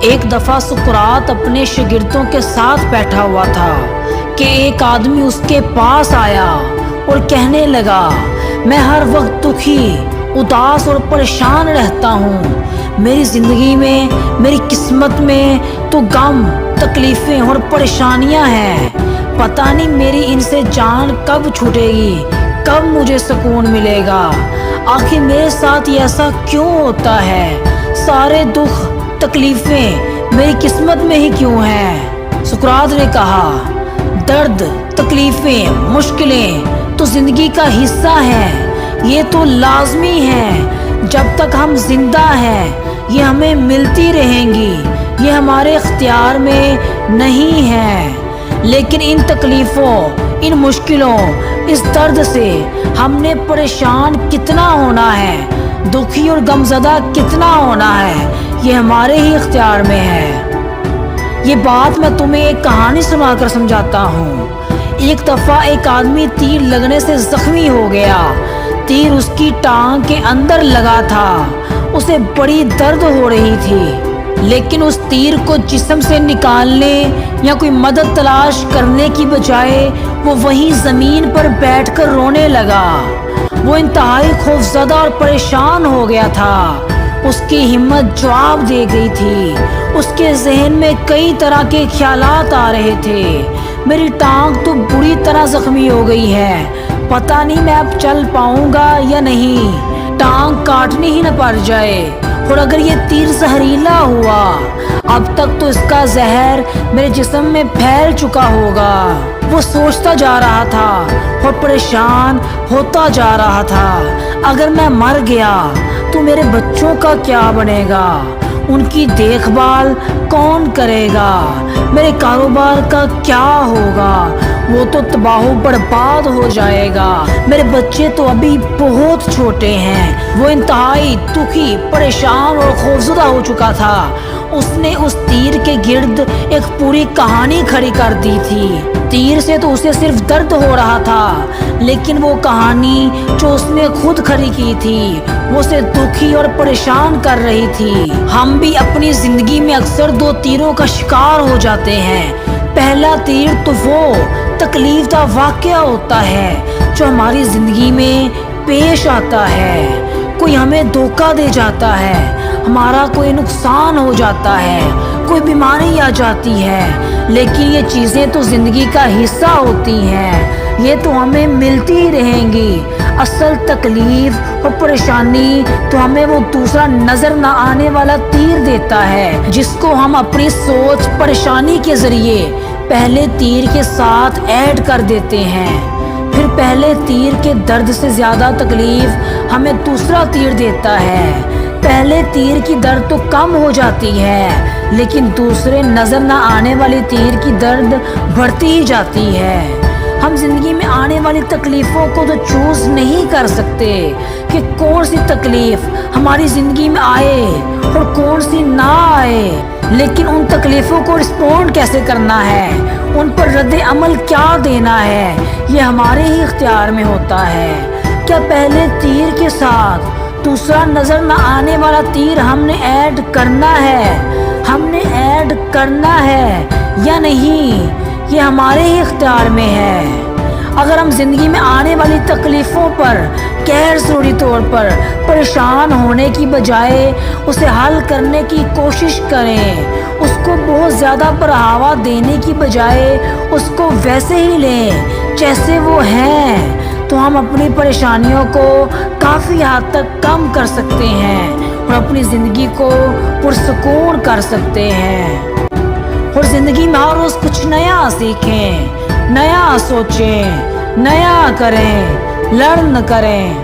ایک دفعہ سقراط اپنے شاگردوں کے ساتھ بیٹھا ہوا تھا کہ ایک آدمی اس کے پاس آیا اور کہنے لگا، میں ہر وقت دکھی، اداس اور پریشان رہتا ہوں۔ میری زندگی میں، میری قسمت میں تو غم، تکلیفیں اور پریشانیاں ہیں۔ پتہ نہیں میری ان سے جان کب چھوٹے گی، کب مجھے سکون ملے گا۔ آخر میرے ساتھ یہ ایسا کیوں ہوتا ہے؟ سارے دکھ، تکلیفیں میری قسمت میں ہی کیوں ہیں؟ سقراط نے کہا، درد، تکلیفیں، مشکلیں تو زندگی کا حصہ ہیں، یہ تو لازمی ہیں۔ جب تک ہم زندہ ہیں یہ ہمیں ملتی رہیں گی، یہ ہمارے اختیار میں نہیں ہیں۔ لیکن ان تکلیفوں، ان مشکلوں، اس درد سے ہم نے پریشان کتنا ہونا ہے، دکھی اور غمزدہ کتنا ہونا ہے، یہ ہمارے ہی اختیار میں ہے۔ یہ بات میں تمہیں ایک کہانی سنا کر سمجھاتا ہوں۔ ایک دفعہ ایک آدمی تیر لگنے سے زخمی ہو گیا۔ تیر اس کی ٹانگ کے اندر لگا تھا، اسے بڑی درد ہو رہی تھی، لیکن اس تیر کو جسم سے نکالنے یا کوئی مدد تلاش کرنے کی بجائے وہ وہیں زمین پر بیٹھ کر رونے لگا۔ وہ انتہائی خوفزدہ اور پریشان ہو گیا تھا، اس کی ہمت جواب دے گئی تھی، اس کے ذہن میں کئی طرح کے خیالات آ رہے تھے۔ میری ٹانگ تو بری طرح زخمی ہو گئی ہے، پتہ نہیں میں اب چل پاؤں گا یا نہیں، ٹانگ کاٹنی ہی نہ پڑ جائے، اور اگر یہ تیر زہریلا ہوا، اب تک تو اس کا زہر میرے جسم میں پھیل چکا ہوگا۔ وہ سوچتا جا رہا تھا اور پریشان ہوتا جا رہا تھا، اگر میں مر گیا تو میرے بچوں کا کیا بنے گا، ان کی دیکھ بھال کون کرے گا، میرے کاروبار کا کیا ہوگا، وہ تو تباہ و برباد ہو جائے گا، میرے بچے تو ابھی بہت چھوٹے ہیں۔ وہ انتہائی دکھی، پریشان اور خوفزدہ ہو چکا تھا۔ اس نے اس تیر کے گرد ایک پوری کہانی کھڑی کر دی تھی۔ تیر سے تو اسے صرف درد ہو رہا تھا، لیکن وہ کہانی جو اس نے خود کھڑی کی تھی وہ اسے دکھی اور پریشان کر رہی تھی۔ ہم بھی اپنی زندگی میں اکثر دو تیروں کا شکار ہو جاتے ہیں۔ پہلا تیر تو وہ تکلیف دہ واقعہ ہوتا ہے جو ہماری زندگی میں پیش آتا ہے، کوئی ہمیں دھوکہ دے جاتا ہے، ہمارا کوئی نقصان ہو جاتا ہے، کوئی بیماری آ جاتی ہے، لیکن یہ چیزیں تو زندگی کا حصہ ہوتی ہیں، یہ تو ہمیں ملتی ہی رہیں گی۔ اصل تکلیف اور پریشانی تو ہمیں وہ دوسرا نظر نہ آنے والا تیر دیتا ہے، جس کو ہم اپنی سوچ، پریشانی کے ذریعے پہلے تیر کے ساتھ ایڈ کر دیتے ہیں، پھر پہلے تیر کے درد سے زیادہ تکلیف ہمیں دوسرا تیر دیتا ہے۔ پہلے تیر کی درد تو کم ہو جاتی ہے، لیکن دوسرے نظر نہ آنے والی تیر کی درد بڑھتی ہی جاتی ہے۔ ہم زندگی میں آنے والی تکلیفوں کو تو چوز نہیں کر سکتے کہ کون سی تکلیف ہماری زندگی میں آئے اور کون سی نہ آئے، لیکن ان تکلیفوں کو رسپونڈ کیسے کرنا ہے، ان پر رد عمل کیا دینا ہے، یہ ہمارے ہی اختیار میں ہوتا ہے۔ کیا پہلے تیر کے ساتھ دوسرا نظر نہ آنے والا تیر ہم نے ایڈ کرنا ہے، ہم نے ایڈ کرنا ہے یا نہیں، یہ ہمارے ہی اختیار میں ہے۔ اگر ہم زندگی میں آنے والی تکلیفوں پر غیر ضروری طور پر پریشان ہونے کی بجائے اسے حل کرنے کی کوشش کریں، اس کو بہت زیادہ بڑھاوا دینے کی بجائے اس کو ویسے ہی لیں جیسے وہ ہیں، تو ہم اپنی پریشانیوں کو کافی حد تک کم کر سکتے ہیں اور اپنی زندگی کو پرسکون کر سکتے ہیں، اور زندگی میں ہر روز کچھ نیا سیکھیں، نیا سوچیں، نیا کریں، لڑ نہ کریں۔